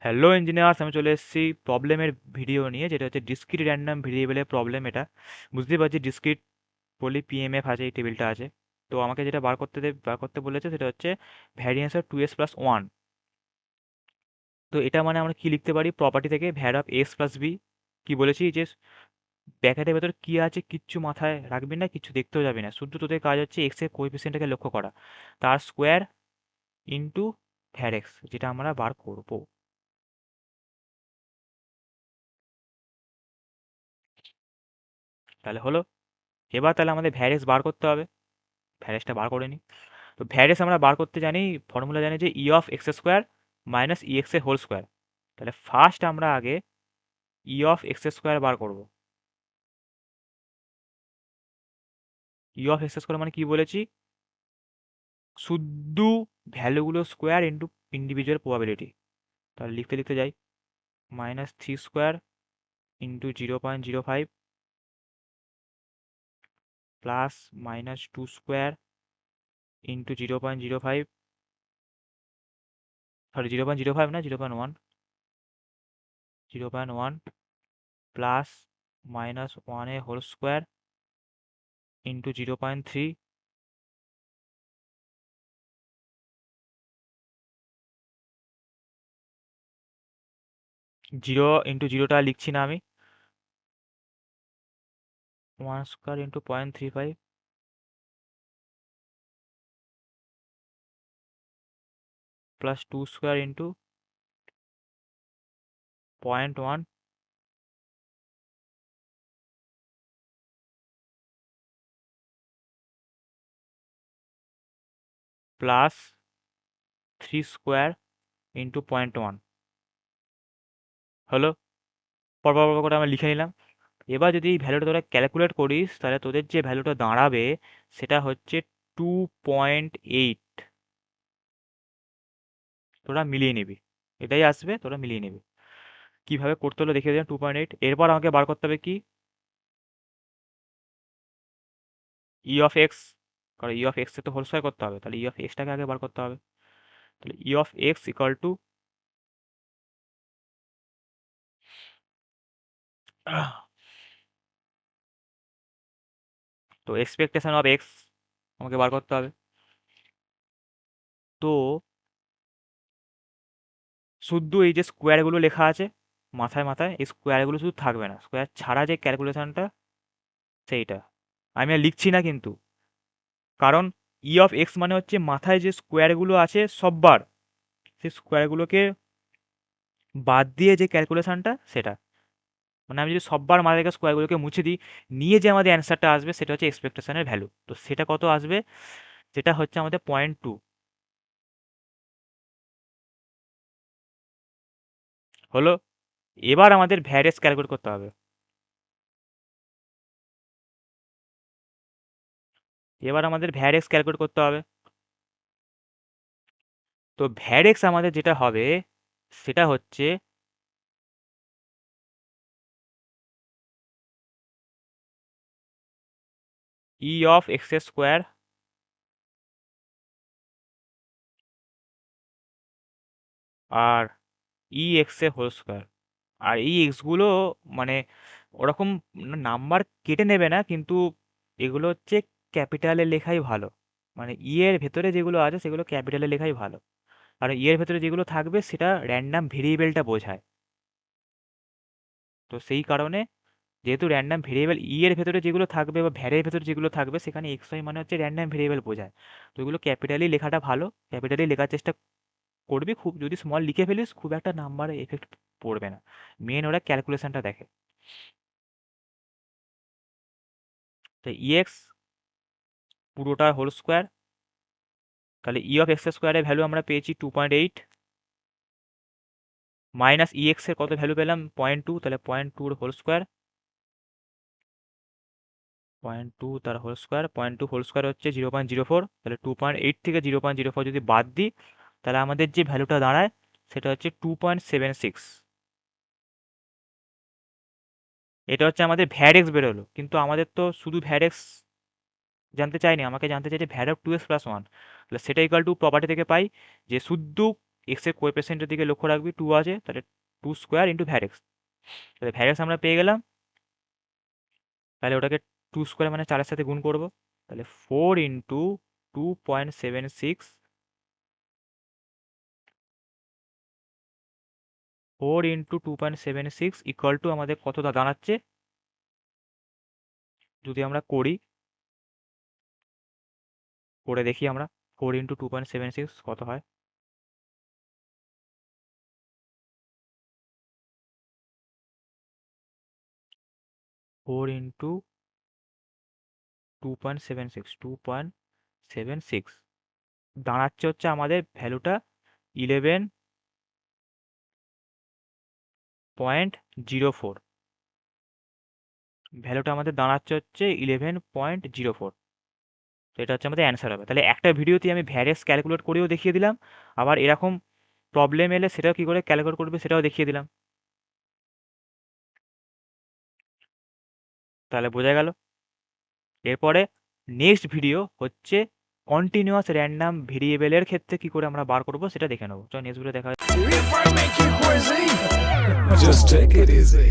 Hello engineers, আমি চলে এসেছি প্রবলেমের ভিডিও নিয়ে, যেটা হচ্ছে ডিসক্রিট র্যান্ডম ভেরিয়েবলের প্রবলেম। এটা বুঝতেই পারছি, ডিসক্রিট বলি পিএমএফ আছে, এই টেবিলটা আছে। তো আমাকে যেটা বার করতে বলেছে সেটা হচ্ছে ভ্যারিয়েন্স অফ 2s+1। তো এটা মানে আমরা কি লিখতে পারি, প্রপার্টি থেকে var of S plus B. কি বলেছি যে ব্র্যাকেটের ভেতর কি আছে কিচ্ছু মাথায় রাখবি না, কিছু দেখতেও যাবি না, শুধু তোদের কাজ হচ্ছে এক্স এর কোএফিসিয়েন্টটাকে লক্ষ্য করা, তার স্কোয়ার ইন্টু ভ্যার এক্স, যেটা আমরা বার করবো। তাহলে হলো, এবার তাহলে আমাদের ভ্যার এক্স বার করতে হবে। ভ্যারেক্সটা বার করে নিই। তো ভ্যারেক্স আমরা বার করতে জানি, ফর্মুলা জানি যে ই of X square minus E X এর হোল স্কোয়ার। তাহলে ফার্স্ট আমরা আগে ই অফ এক্স স্কোয়ার বার করব। ই অফ এক্স স্কোয়ার মানে কি বলেছি, শুদ্ধ ভ্যালুগুলো স্কোয়ার ইন্টু ইন্ডিভিজুয়াল প্রবাবিলিটি। তাহলে লিখতে লিখতে যাই, -3 square into 0.05 plus -2 square into 0.05, sorry 0.05 না, 0.1, 0.1 প্লাস -1 এর হোল স্কোয়ার ইন্টু 0.3, 0 ইন্টু 0টা লিখছি না আমি, 1 square into 0.35 plus 2 square into 0.1 plus 3 square into 0.1 হলো। পরপর করে আমরা লিখে নিলাম। এবার যদি এই ভ্যালুটা তোরা ক্যালকুলেট করিস, তাহলে তোদের যে ভ্যালুটা দাঁড়াবে সেটা হচ্ছে 2.8। তোরা মিলিয়ে নিবি, এটাই আসবে, তোরা মিলিয়ে নিবি। কিভাবে করতে হলো দেখিয়ে দিলাম, 2.8। এরপর আমাকে বার করতে হবে কি, ই অফ এক্স। কারণ ই অফ এক্স এর তো হোল স্কোয়ার করতে হবে, তাহলে ই অফ এক্সটাকে আগে বার করতে হবে। তাহলে ই অফ এক্স ইকুয়াল টু, তো এক্সপেকটেশন অফ এক্স আমাকে বার করতে হবে। তো শুধু এই যে স্কোয়ারগুলো লেখা আছে মাথায় মাথায়, এই স্কোয়ারগুলো শুধু থাকবে না, স্কোয়ার ছাড়া যে ক্যালকুলেশনটা সেইটা আমি আর লিখছি না কিন্তু। কারণ ই অফ এক্স মানে হচ্ছে মাথায় যে স্কোয়ারগুলো আছে সববার, সেই স্কোয়ারগুলোকে বাদ দিয়ে যে ক্যালকুলেশনটা সেটা, মানে আমি যদি সববার মাথায় থেকে স্কোয়ারগুলোকে মুছে দিই, নিয়ে যে আমাদের অ্যান্সারটা আসবে সেটা হচ্ছে এক্সপেকটেশনের ভ্যালু। তো সেটা কত আসবে, সেটা হচ্ছে আমাদের 0.2। হলো। এবার আমাদের ভ্যারিয়েন্স ক্যালকুলেট করতে হবে। এবার আমাদের ভ্যারিয়েন্স ক্যালকুলেট করতে হবে। তো ভ্যারিয়েন্স আমাদের যেটা হবে সেটা হচ্ছে ই অফ এক্স স্কোয়ার আর ই এক্স এর হোল স্কোয়ার। আর এই এক্সগুলো মানে ওরকম নাম্বার কেটে নেবে না কিন্তু, এগুলো হচ্ছে ক্যাপিটালে লেখাই ভালো। মানে ই এর ভেতরে যেগুলো আছে সেগুলো ক্যাপিটালে লেখাই ভালো। আর ই এর ভেতরে যেগুলো থাকবে সেটা র্যান্ডাম ভেরিয়েবলটা বোঝায়। তো সেই কারণে, যেহেতু র্যান্ডাম ভেরিয়েবল ই এর ভেতরে যেগুলো থাকবে বা ভ্যারের ভেতরে যেগুলো থাকবে, সেখানে এক্স ওয়াই মানে হচ্ছে র্যান্ডাম ভেরিয়েবল বোঝায়। তো এগুলো ক্যাপিটালি লেখাটা ভালো, ক্যাপিটালি লেখার চেষ্টা করবি। খুব যদি স্মল লিখে ফেলিস খুব একটা নাম্বারে এফেক্ট পড়বে না, মেন ওরা ক্যালকুলেশনটা দেখে। তো ইএক্স পুরোটা হোল স্কোয়ার, তাহলে ই অফ এক্স স্কোয়ারের ভ্যালু আমরা পেয়েছি 2.8, মাইনাস ই এক্স এর কত ভ্যালু পেলাম 0.2, তাহলে 0.2 হোল স্কোয়ার, 0.2 তার হোল স্কোয়ার, 0.2 হোল স্কোয়ার হচ্ছে 0.04। তাহলে 2.8 থেকে 0.04 যদি বাদ দিই, তাহলে আমাদের যে ভ্যালুটা দাঁড়ায় সেটা হচ্ছে 2.76। এটা হচ্ছে আমাদের ভ্যারেক্স বেরোলো, কিন্তু আমাদের তো শুধু ভ্যারেক্স জানতে চাইনি, আমাকে জানতে চাইছে ভ্যার অফ 2s+1। তাহলে সেটা ইকাল টু প্রপার্টি থেকে পাই যে শুদ্ধ এক্সের কোএফিসিয়েন্টের দিকে লক্ষ্য রাখবি, 2 আছে, তাহলে 2 স্কোয়ার ইন্টু ভ্যারেক্স। তাহলে ভ্যারেক্স আমরা পেয়ে গেলাম, তাহলে ওটাকে 2 স্কোয়ার মানে 4-এর সাথে গুণ করব, তাহলে 4 ইন্টু 2.76, 4 ইন্টু 2.76 ইকুয়াল টু আমাদের কত দাঁড়াচ্ছে, যদি আমরা করে দেখি আমরা 4 ইন্টু 2.76 কত হয়। 4 ইন্টু 2.76 দাঁড়াচ্ছে হচ্ছে আমাদের ভ্যালুটা 11.04, ভ্যালুটা আমাদের দাঁড়াচ্ছে হচ্ছে 11.04। তো এটা হচ্ছে আমাদের অ্যান্সার হবে। তাহলে একটা ভিডিওতে আমি ভ্যারিয়েন্স ক্যালকুলেট করেও দেখিয়ে দিলাম, আবার এরকম প্রবলেম এলে সেটাও কী করে ক্যালকুলেট করবে সেটাও দেখিয়ে দিলাম। তাহলে বোঝা গেল। এরপরে নেক্সট ভিডিও হচ্ছে কন্টিনিউয়াস র্যান্ডাম ভেরিয়েবলের ক্ষেত্রে কী করে আমরা বার করবো সেটা দেখে নেবো। চল নেক্সট ভিডিও দেখা If I make you crazy, just take it easy.